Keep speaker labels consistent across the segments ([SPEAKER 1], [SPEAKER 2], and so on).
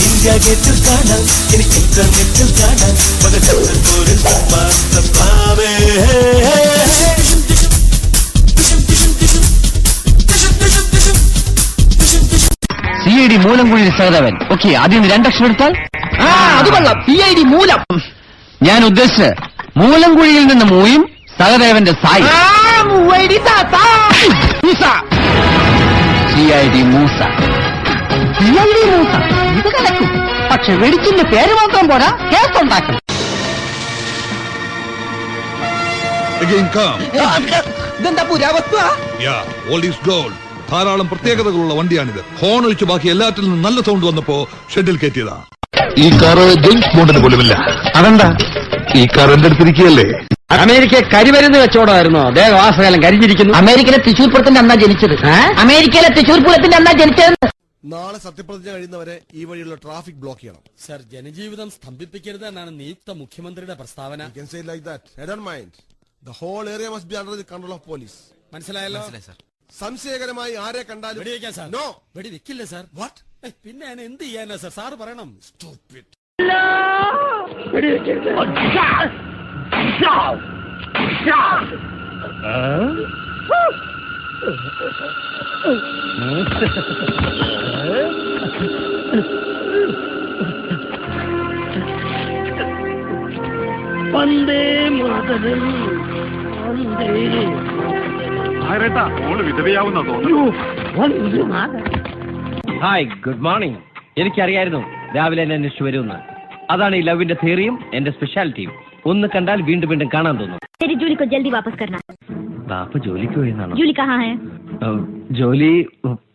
[SPEAKER 1] India ഗേറ്റിൽ കാണാൻ എനിക്ക് ഇന്റർനെറ്റിൽ കാണാൻ പകൽ തപ്പാമേ
[SPEAKER 2] CID മൂലംകുഴി സഹദേവൻ. ഓക്കെ, ആദ്യം 2 അക്ഷരം എടുത്താൽ
[SPEAKER 3] അത് കൊള്ളാം. CID മൂലം.
[SPEAKER 2] ഞാൻ ഉദ്ദേശിച്ച് മൂലംകുഴിയിൽ നിന്ന് മൂയും സഹദേവന്റെ സായി. CID മൂസ.
[SPEAKER 3] CID മൂസ ഇത് കലക്കും. പക്ഷെ വെടിച്ചിന്റെ പേര് മാത്രം പോരാ, കേസ് ഉണ്ടാക്കും. ഇതെന്താ പുരാവസ്തു?
[SPEAKER 4] ധാരാളം പ്രത്യേകതകളുള്ള വണ്ടിയാണിത്. ഹോൺ ഒഴിച്ച് ബാക്കി എല്ലാറ്റിൽ നിന്നും നല്ല സൗണ്ട് വന്നപ്പോ ഷെഡിൽ കയറ്റിയതാ.
[SPEAKER 5] ഈ കാറ് ജെയിംസ് ബോണ്ടിന് പോലുമില്ല. അതെന്താ? ഈ കാർ എന്റെ അടുത്തിരിക്കുകയല്ലേ.
[SPEAKER 2] അമേരിക്ക കരിമരുന്ന് വെച്ചോടായിരുന്നോ? ദേഹവാസകാലം കരിഞ്ഞിരിക്കുന്നു.
[SPEAKER 3] അമേരിക്കയിലെ തൃശൂർ പൂരത്തിന്റെ അന്നാ ജനിച്ചത്. അമേരിക്കയിലെ തൃശൂർ പൂരത്തിന്റെ അന്നാ ജനിച്ചത്.
[SPEAKER 6] നാളെ സത്യപ്രതിജ്ഞ കഴിയുന്നവരെ ഈ വഴിയുള്ള ട്രാഫിക് ബ്ലോക്ക് ചെയ്യണം.
[SPEAKER 7] സർ, ജനജീവിതം സ്തംഭിപ്പിക്കരുത് എന്നാണ് നിയുക്ത മുഖ്യമന്ത്രിയുടെ പ്രസ്താവന.
[SPEAKER 6] The whole area must be under the control of police.
[SPEAKER 7] മനസ്സിലായല്ലോ?
[SPEAKER 6] സംശയകരമായി ആരെ കണ്ടാലും
[SPEAKER 7] വെടിവെക്കാൻ സാർ.
[SPEAKER 6] നോ,
[SPEAKER 7] വെടി വെക്കില്ല സാർ.
[SPEAKER 6] വാട്ട്?
[SPEAKER 7] പിന്നെ എന്ത് ചെയ്യാനാ സാർ? സാറ് പറയണം.
[SPEAKER 6] Stupid.
[SPEAKER 8] വന്ദേ മാതരം, വന്ദേ
[SPEAKER 5] വിധവയാവുന്ന
[SPEAKER 8] Vande Mataram.
[SPEAKER 2] Hi, good morning. എനിക്കറിയായിരുന്നു രാവിലെ എന്നെ അന്വേഷിച്ചു വരുമെന്ന്. അതാണ് ഈ ലവിന്റെ തിയറിയും എന്റെ സ്പെഷ്യാലിറ്റിയും. ഒന്ന് കണ്ടാൽ വീണ്ടും വീണ്ടും കാണാൻ തോന്നും.
[SPEAKER 9] तेरी जूली को जल्दी वापस करना।
[SPEAKER 2] ബാപ്പ ജോലിക്ക് പോയെന്നാണോ?
[SPEAKER 9] जूली कहाँ है?
[SPEAKER 2] ജോലി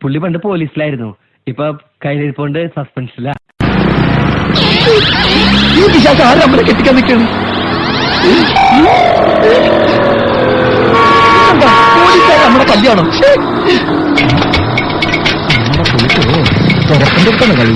[SPEAKER 2] പുള്ളി പണ്ട് പോലീസിലായിരുന്നു. ഇപ്പൊ കയ്യിലിരിപ്പോണ്ട് സസ്പെൻഷനിലാ.
[SPEAKER 3] നമ്മളെ കെട്ടിക്കാൻ നിൽക്കുന്നു. നമ്മുടെ കല്യാണം കളി